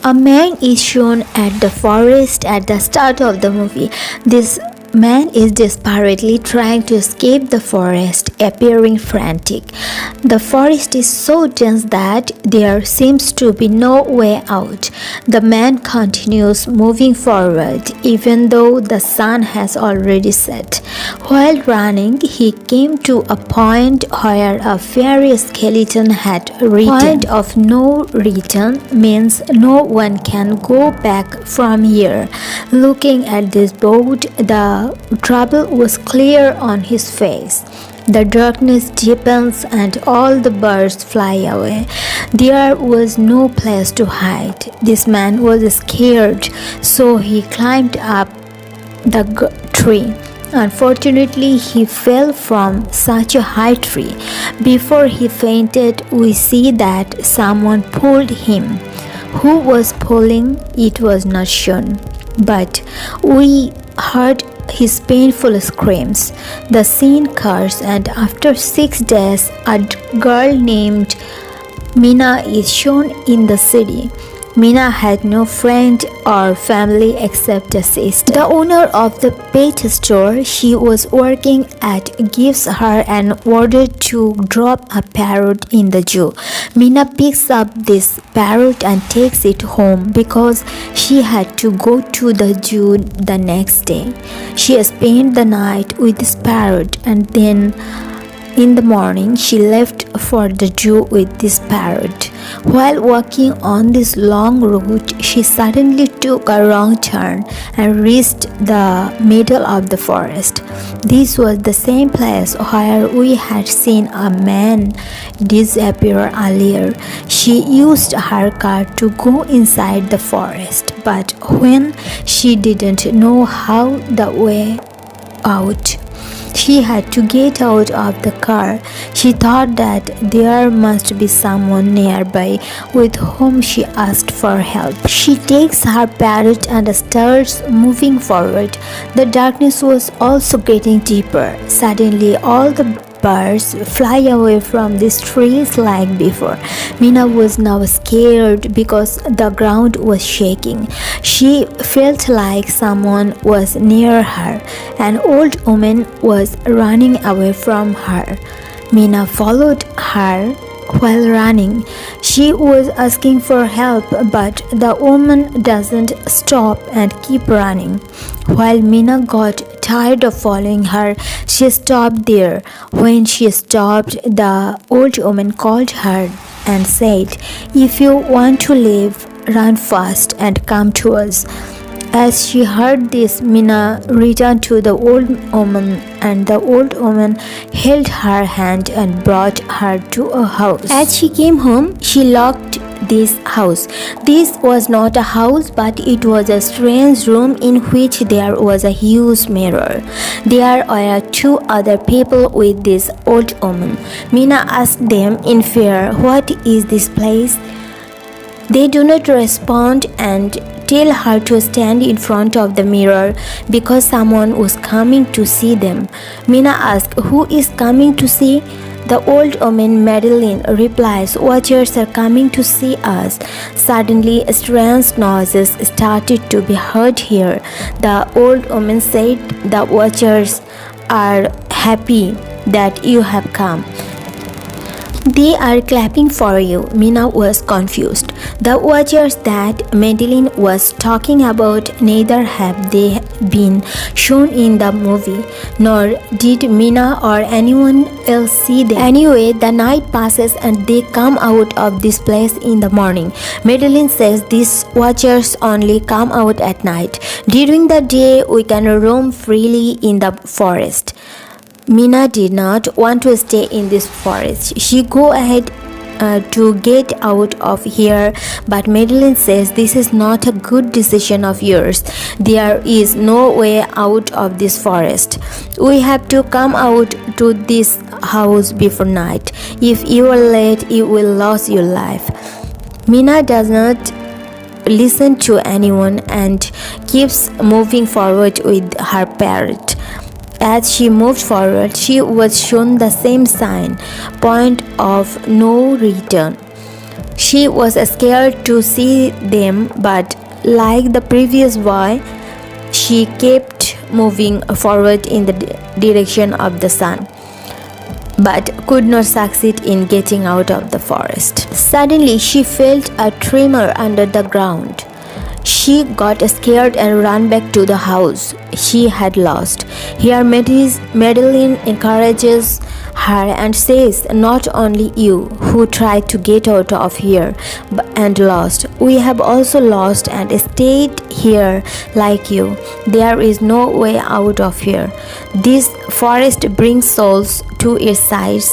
A man is shown at the forest at the start of the movie. This man is desperately trying to escape the forest, appearing frantic. The forest is so dense that there seems to be no way out. The man continues moving forward, even though the sun has already set. While running, he came to a point where a fairy skeleton had written. Point of no return means no one can go back from here. Looking at this board, the trouble was clear on his face. The darkness deepens and all the birds fly away. There was no place to hide. This man was scared, so he climbed up the tree. Unfortunately, he fell from such a high tree. Before he fainted, we see that someone pulled him. Who was pulling, it was not shown, but we heard his painful screams. The scene cuts, and after 6 days, a girl named Mina is shown in the city. Mina had no friend or family except a sister. The owner of the pet store she was working at gives her an order to drop a parrot in the zoo. Mina picks up this parrot and takes it home because she had to go to the zoo the next day. She spent the night with this parrot, and then in the morning, she left for the zoo with this parrot. While walking on this long route, she suddenly took a wrong turn and reached the middle of the forest. This was the same place where we had seen a man disappear earlier. She used her car to go inside the forest, but when she didn't know how the way out, she had to get out of the car. She thought that there must be someone nearby with whom she asked for help. She takes her parrot and starts moving forward. The darkness was also getting deeper. Suddenly, all the birds fly away from these trees like before. Mina was now scared because the ground was shaking. She felt like someone was near her. An old woman was running away from her. Mina followed her while running. She was asking for help, but the woman doesn't stop and keep running. While Mina got tired of following her, she stopped there. When she stopped, the old woman called her and said, "If you want to live, run fast and come to us." As she heard this, Mina returned to the old woman, and the old woman held her hand and brought her to a house. As she came home, she locked this house. This was not a house, but it was a strange room in which there was a huge mirror. There were 2 other people with this old woman. Mina asked them in fear, "What is this place?" They do not respond and tell her to stand in front of the mirror because someone was coming to see them. Mina asks, "Who is coming to see?" The old woman Madeline replies, "Watchers are coming to see us." Suddenly, strange noises started to be heard here. The old woman said, "The watchers are happy that you have come. They are clapping for you." Mina was confused. The watchers that Madeline was talking about, neither have they been shown in the movie, nor did Mina or anyone else see them. Anyway, the night passes and they come out of this place in the morning. Madeline says these watchers only come out at night. During the day, we can roam freely in the forest. Mina did not want to stay in this forest. She go ahead to get out of here, but Madeline says this is not a good decision of yours. There is no way out of this forest. We have to come out to this house before night. If you are late, you will lose your life. Mina does not listen to anyone and keeps moving forward with her parrot. As she moved forward, she was shown the same sign, point of no return. She was scared to see them, but like the previous boy, she kept moving forward in the direction of the sun, but could not succeed in getting out of the forest. Suddenly, she felt a tremor under the ground. She got scared and ran back to the house she had lost. Here, Madeline encourages her and says, "Not only you who tried to get out of here and lost, we have also lost and stayed here like you. There is no way out of here. This forest brings souls to its sides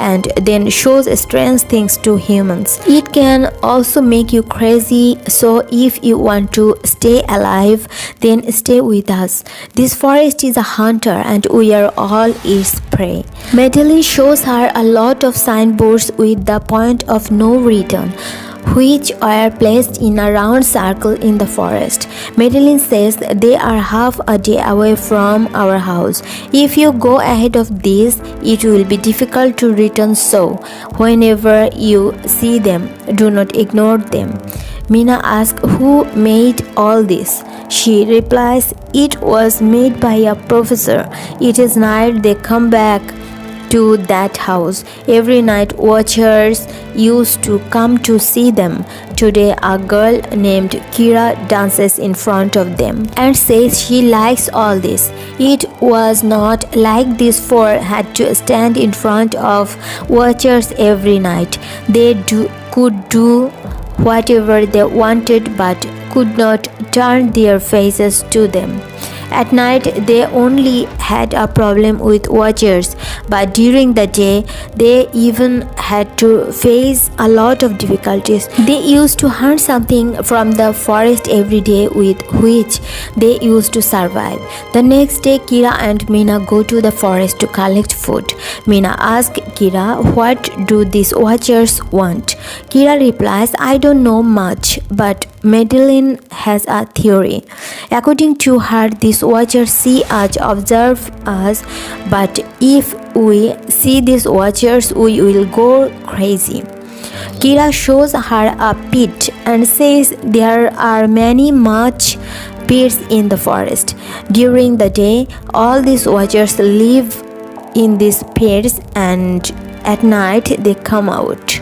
and then shows strange things to humans. It can also make you crazy, so if you want to stay alive, then stay with us. This forest is a hunter and we are all its prey." Madeline shows her a lot of signboards with the point of no return, which are placed in a round circle in the forest. Madeline says they are half a day away from our house. If you go ahead of this, it will be difficult to return, so whenever you see them, do not ignore them. Mina asks who made all this. She replies, "It was made by a professor. It is night they come back to that house. Every night watchers used to come to see them. Today a girl named Kira dances in front of them and says she likes all this. It was not like these four had to stand in front of watchers every night. They could do whatever they wanted but could not turn their faces to them. At night they only had a problem with watchers, but during the day they even had to face a lot of difficulties. They used to hunt something from the forest every day with which they used to survive." The next day, Kira and Mina go to the forest to collect food. Mina asks Kira, "What do these watchers want?" Kira replies, "I don't know much, but Madeline has a theory. According to her, these watchers see us, observe us, but if we see these watchers, we will go crazy." Kira shows her a pit and says there are many much pits in the forest. During the day, all these watchers live in these pits, and at night they come out.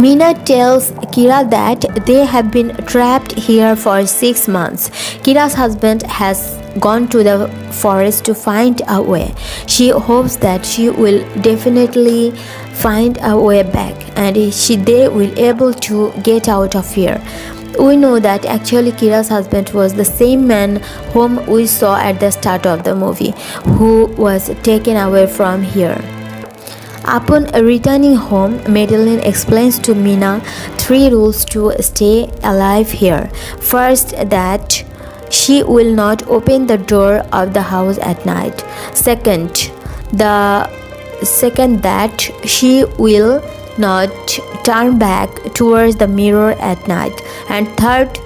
Mina tells Kira that they have been trapped here for 6 months. Kira's husband has gone to the forest to find a way. She hopes that she will definitely find a way back and they will able to get out of here. We know that actually Kira's husband was the same man whom we saw at the start of the movie, who was taken away from here. Upon returning home, Madeline explains to Mina 3 rules to stay alive here. First, that she will not open the door of the house at night. Second, that she will not turn back towards the mirror at night. And third,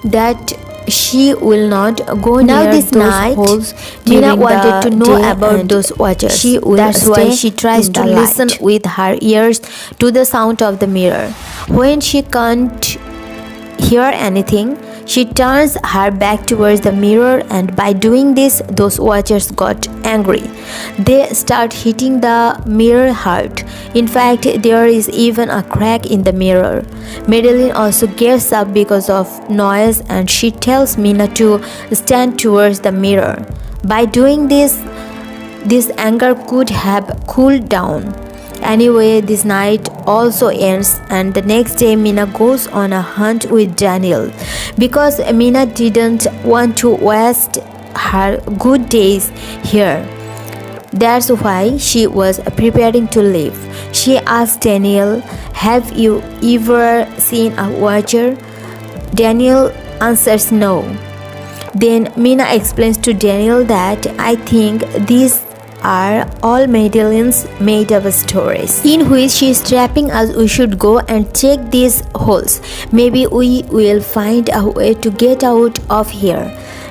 that she will not go near this those night, holes. Mina Mina wanted to know about those watchers. she will That's why stay she tries in to the listen light. with her ears to the sound of the mirror. When she can't hear anything, she turns her back towards the mirror, and by doing this, those watchers got angry. They start hitting the mirror hard. In fact, there is even a crack in the mirror. Madeline also gets up because of noise, and she tells Mina to stand towards the mirror. By doing this anger could have cooled down. Anyway, this night also ends, and the next day Mina goes on a hunt with Daniel. Because Mina didn't want to waste her good days here. That's why she was preparing to leave. She asked Daniel, "Have you ever seen a watcher?" Daniel answers no. Then Mina explains to Daniel that, "I think these are all Madeline's made-up stories, in which she is trapping us. We should go and check these holes. Maybe we will find a way to get out of here."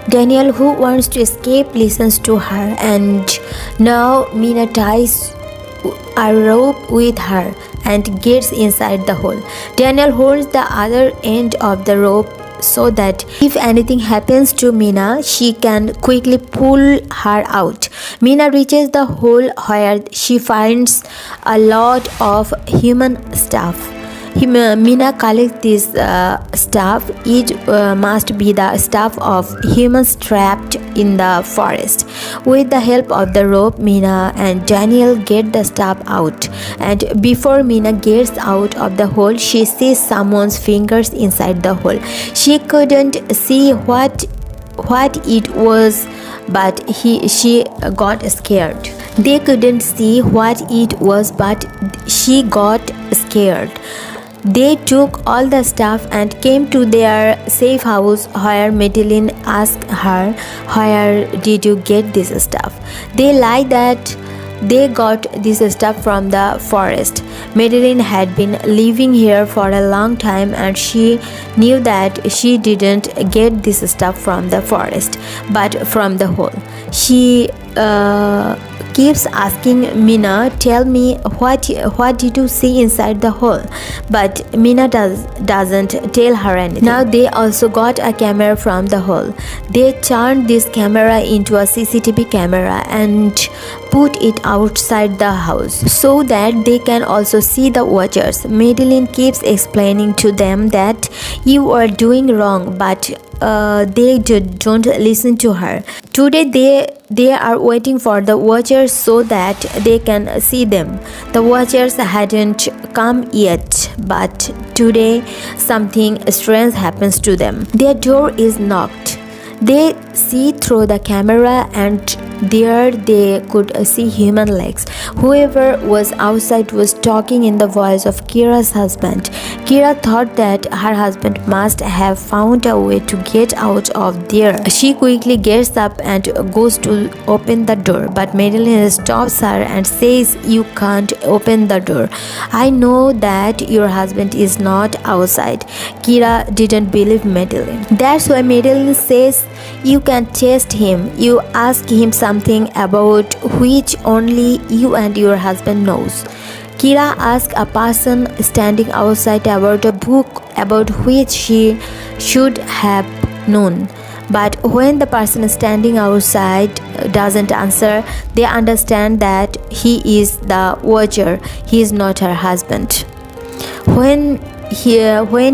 Daniel, who wants to escape, listens to her, and now Mina ties a rope with her and gets inside the hole. Daniel holds the other end of the rope so that if anything happens to Mina, she can quickly pull her out. Mina reaches the hole where she finds a lot of human stuff. Mina collects this stuff. It must be the stuff of humans trapped in the forest. With the help of the rope, Mina and Daniel get the stuff out. And before Mina gets out of the hole, she sees someone's fingers inside the hole. She couldn't see what it was, but she got scared. They couldn't see what it was, but she got scared. They took all the stuff and came to their safe house, where Madeline asked her, "Where did you get this stuff?" They lied that they got this stuff from the forest. Madeline had been living here for a long time, and she knew that she didn't get this stuff from the forest, but from the hole. She keeps asking Mina, "Tell me, what did you see inside the hole?" But Mina doesn't tell her anything. Now they also got a camera from the hole. They turned this camera into a CCTV camera and put it outside the house so that they can also see the watchers. Madeline keeps explaining to them that you are doing wrong, but they don't listen to her. Today they are waiting for the watchers so that they can see them. The watchers hadn't come yet, but today something strange happens to them. Their door is knocked. They see through the camera, and there they could see human legs. Whoever was outside was talking in the voice of Kira's husband. Kira thought that her husband must have found a way to get out of there. She quickly gets up and goes to open the door, but Madeline stops her and says, "You can't open the door. I know that your husband is not outside." Kira didn't believe Madeline. That's why Madeline says, "You can test him. You ask him something about which only you and your husband knows." Kira asked a person standing outside about a book about which she should have known. But when the person standing outside doesn't answer, they understand that he is the watcher. He is not her husband. When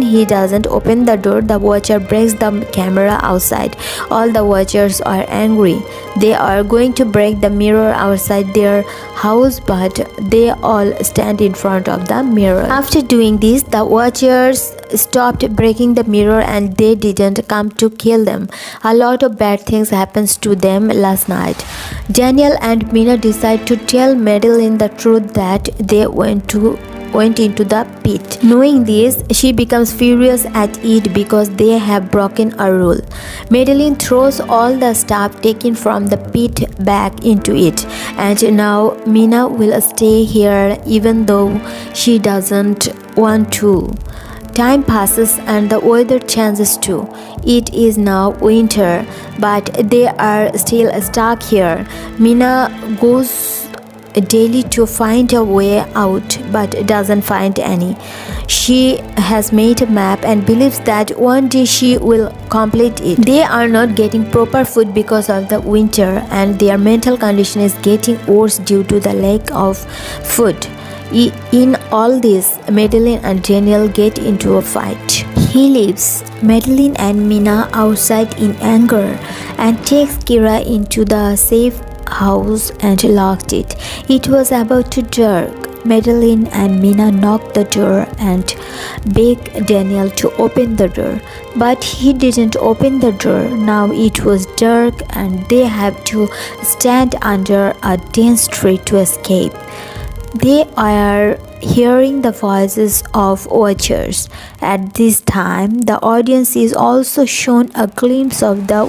he doesn't open the door, the watcher breaks the camera outside. All the watchers are angry. They are going to break the mirror outside their house, but they all stand in front of the mirror. After doing this, the watchers stopped breaking the mirror, and they didn't come to kill them. A lot of bad things happens to them last night. Daniel and Mina decide to tell Madeline the truth, that they went into the pit. Knowing this, she becomes furious at it because they have broken a rule. Madeline throws all the stuff taken from the pit back into it, and now Mina will stay here even though she doesn't want to. Time passes and the weather changes too. It is now winter, but they are still stuck here. Mina goes daily to find a way out, but doesn't find any. She has made a map and believes that one day she will complete it. They are not getting proper food because of the winter, and their mental condition is getting worse due to the lack of food. In all this, Madeline and Daniel get into a fight. He leaves Madeline and Mina outside in anger and takes Kira into the safe house and locked it. It was about to dark. Madeline and Mina knocked the door and begged Daniel to open the door, but he didn't open the door. Now it was dark and they have to stand under a dense tree to escape. They are hearing the voices of watchers. At this time, the audience is also shown a glimpse of the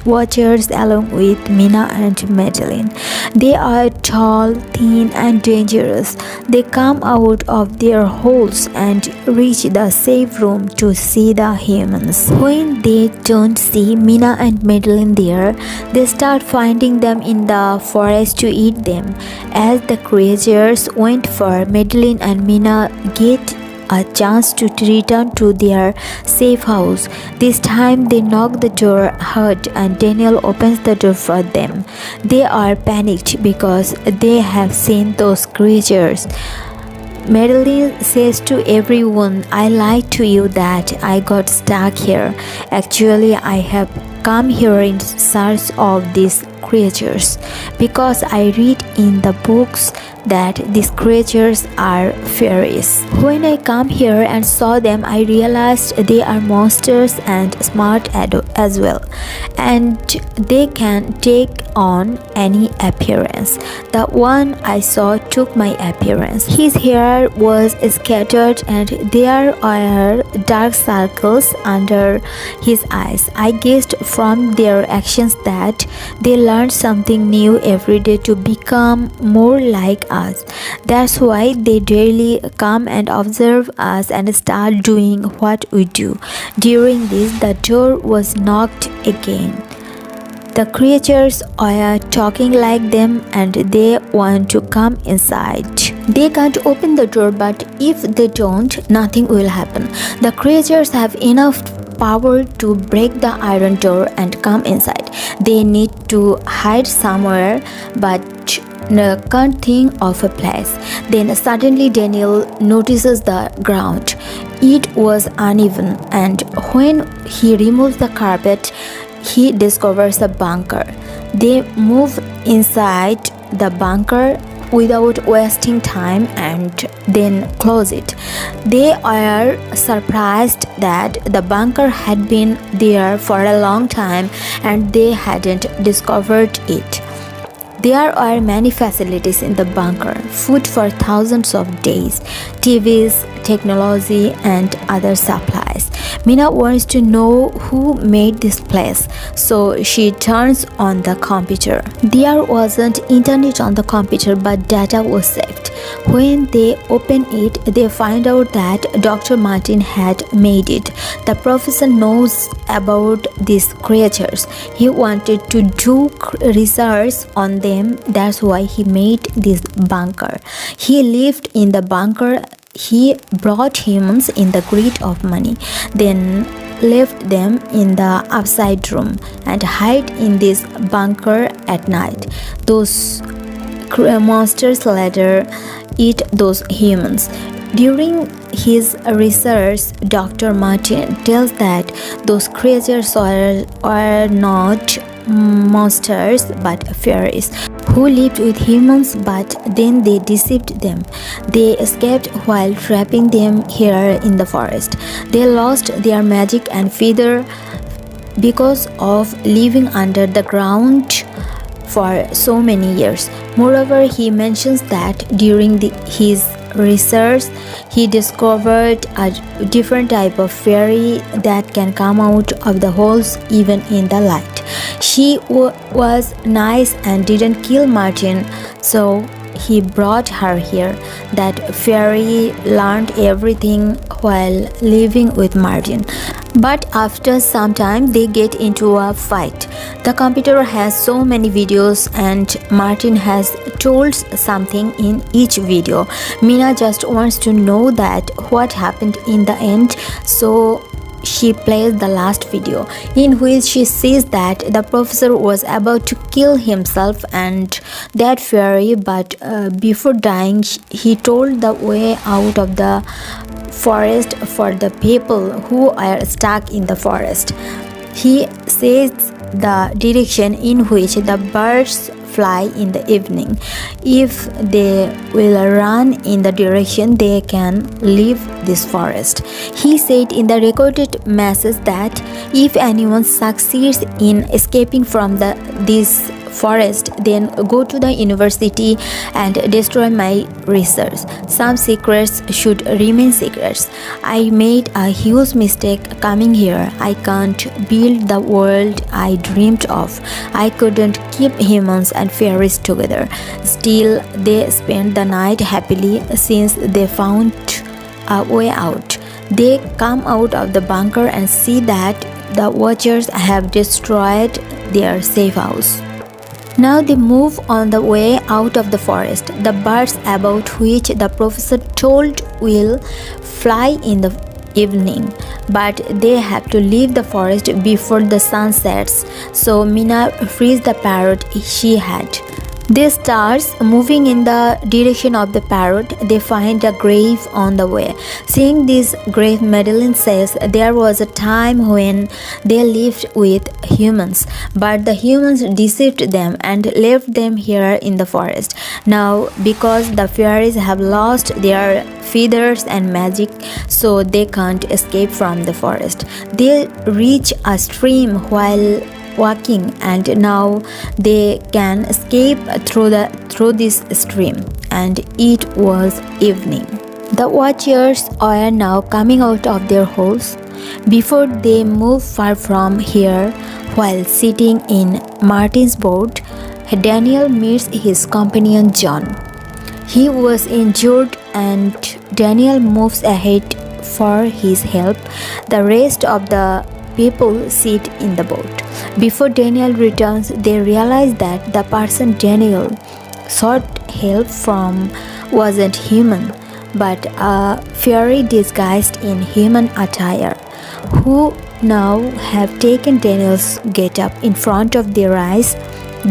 watchers along with Mina and Madeline. They are tall, thin, and dangerous. They come out of their holes and reach the safe room to see the humans. When they don't see Mina and Madeline there, they start finding them in the forest to eat them. As the creatures wait for Madeline and Mina get a chance to return to their safe house. This time they knock the door hard and Daniel opens the door for them. They are panicked because they have seen those creatures. Madeline says to everyone, "I lied to you that I got stuck here. Actually, I have come here in search of these creatures because I read in the books that these creatures are fairies. When I come here and saw them, I realized they are monsters and smart as well, and they can take on any appearance. The one I saw took my appearance. His hair was scattered and there are dark circles under his eyes. I guessed from their actions that they learned something new every day to become more like us. That's why they daily come and observe us and start doing what we do." During this, the door was knocked again. The creatures are talking like them and they want to come inside. They can't open the door, but if they don't, nothing will happen. The creatures have enough power to break the iron door and come inside. They need to hide somewhere, but can't think of a place. Then suddenly Daniel notices the ground. It was uneven, and when he removes the carpet, he discovers a bunker. They move inside the bunker without wasting time and then close it. They are surprised that the bunker had been there for a long time and they hadn't discovered it. There are many facilities in the bunker, food for thousands of days, TVs, technology, and other supplies. Mina wants to know who made this place, so she turns on the computer. There wasn't internet on the computer, but data was saved. When they open it, they find out that Dr. Martin had made it. The professor knows about these creatures. He wanted to do research on them. That's why he made this bunker. He lived in the bunker. He brought humans in the greed of money, then left them in the upside room and hide in this bunker at night. Those monsters later eat those humans. During his research, Dr. Martin tells that those creatures are not monsters but fairies who lived with humans, but then they deceived them. They escaped while trapping them here in the forest. They lost their magic and feather because of living under the ground for so many years. Moreover, he mentions that during his research, he discovered a different type of fairy that can come out of the holes even in the light. She was nice and didn't kill Martin, so he brought her here. That fairy learned everything while living with Martin. But after some time, they get into a fight. The computer has so many videos and Martin has told something in each video. Mina just wants to know that what happened in the end, so she plays the last video in which she sees that the professor was about to kill himself and that fairy, but before dying he told the way out of the forest for the people who are stuck in the forest. He says the direction in which the birds fly in the evening. If they will run in the direction, they can leave this forest. He said in the recorded message that if anyone succeeds in escaping from this forest, then go to the university and destroy my research. Some secrets should remain secrets. I made a huge mistake coming here. I can't build the world I dreamed of. I couldn't keep humans and fairies together. Still, they spent the night happily since they found a way out. They come out of the bunker and see that the Watchers have destroyed their safe house. Now they move on the way out of the forest. The birds about which the professor told will fly in the evening, but they have to leave the forest before the sun sets, so Mina frees the parrot she had. They start moving in the direction of the parrot. They find a grave on the way. Seeing this grave, Madeline says there was a time when they lived with humans, but the humans deceived them and left them here in the forest. Now, because the fairies have lost their feathers and magic, so they can't escape from the forest. They reach a stream while walking, and now they can escape through this stream, and it was evening. The Watchers are now coming out of their holes. Before they move far from here, while sitting in Martin's boat, Daniel meets his companion John. He was injured and Daniel moves ahead for his help. The rest of the people sit in the boat. Before Daniel returns, they realize that the person Daniel sought help from wasn't human, but a fairy disguised in human attire, who now have taken Daniel's get-up in front of their eyes.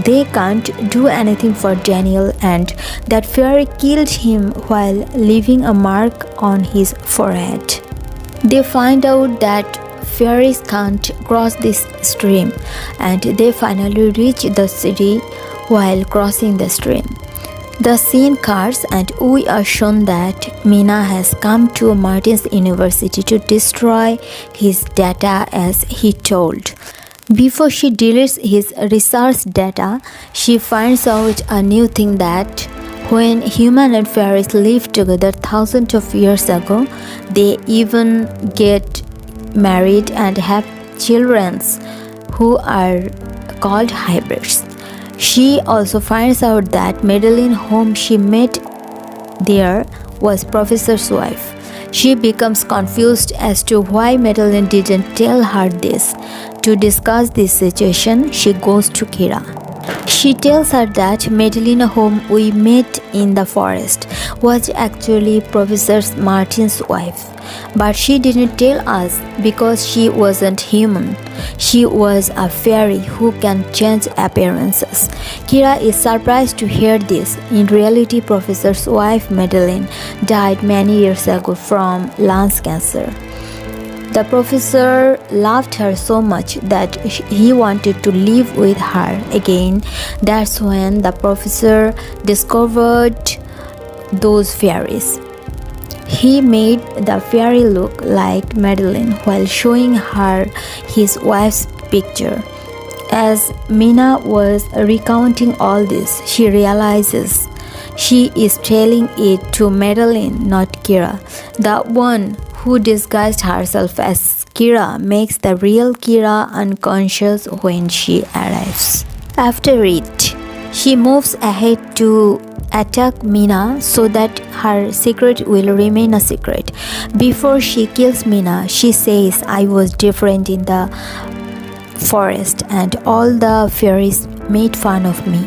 They can't do anything for Daniel, and that fairy killed him while leaving a mark on his forehead. They find out that fairies can't cross this stream, and they finally reach the city while crossing the stream. The scene cuts and we are shown that Mina has come to Martin's university to destroy his data as he told. Before she deletes his research data, she finds out a new thing, that when human and fairies lived together thousands of years ago, they even get married and have children who are called hybrids. She also finds out that Madeline, whom she met there, was Professor's wife. She becomes confused as to why Madeline didn't tell her this. To discuss this situation, she goes to Kira. She tells her that Madeline, whom we met in the forest, was actually Professor Martin's wife. But she didn't tell us because she wasn't human. She was a fairy who can change appearances. Kira is surprised to hear this. In reality, Professor's wife, Madeline, died many years ago from lung cancer. The professor loved her so much that he wanted to live with her again. That's when the professor discovered those fairies. He made the fairy look like Madeline while showing her his wife's picture. As Mina was recounting all this, she realizes she is telling it to Madeline, not Kira. The one who disguised herself as Kira makes the real Kira unconscious when she arrives. After it, she moves ahead to attack Mina so that her secret will remain a secret. Before she kills Mina, she says, "I was different in the forest and all the fairies made fun of me.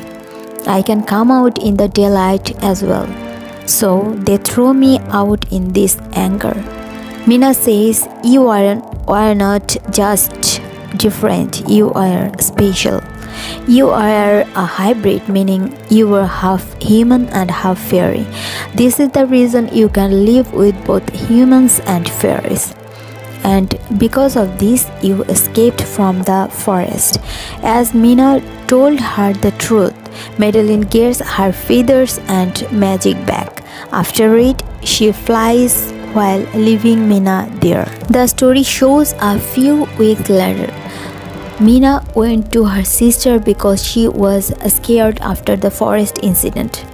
I can come out in the daylight as well. So they throw me out in this anger." Mina says, "You are not just different, you are special. You are a hybrid, meaning you are half human and half fairy. This is the reason you can live with both humans and fairies. And because of this, you escaped from the forest." As Mina told her the truth, Madeline gets her feathers and magic back. After it, she flies while leaving Mina there. The story shows a few weeks later. Mina went to her sister because she was scared after the forest incident.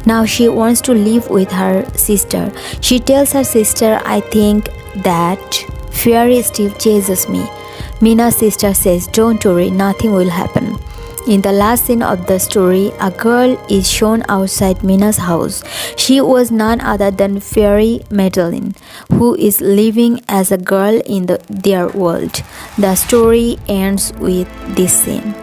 Now she wants to live with her sister. She tells her sister, "I think that fairy still chases me." Mina's sister says, "Don't worry, nothing will happen." In the last scene of the story, a girl is shown outside Mina's house. She was none other than Fairy Madeline, who is living as a girl in their world. The story ends with this scene.